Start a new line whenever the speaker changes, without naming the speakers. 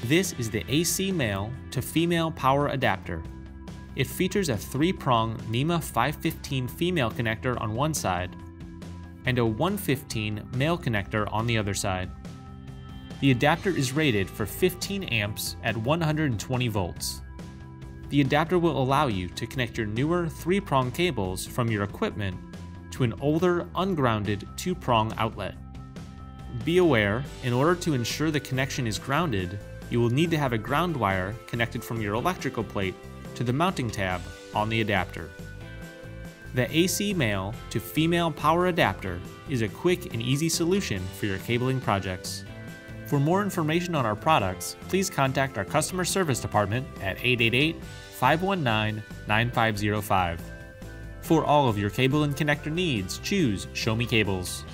This is the AC male to female power adapter. It features a 3-prong Nema 515 female connector on one side and a 115 male connector on the other side. The adapter is rated for 15 amps at 120 volts. The adapter will allow you to connect your newer 3-prong cables from your equipment to an older ungrounded 2-prong outlet. Be aware, in order to ensure the connection is grounded, you will need to have a ground wire connected from your electrical plate to the mounting tab on the adapter. The AC male to female power adapter is a quick and easy solution for your cabling projects. For more information on our products, please contact our customer service department at 888-519-9505. For all of your cable and connector needs, choose Show Me Cables.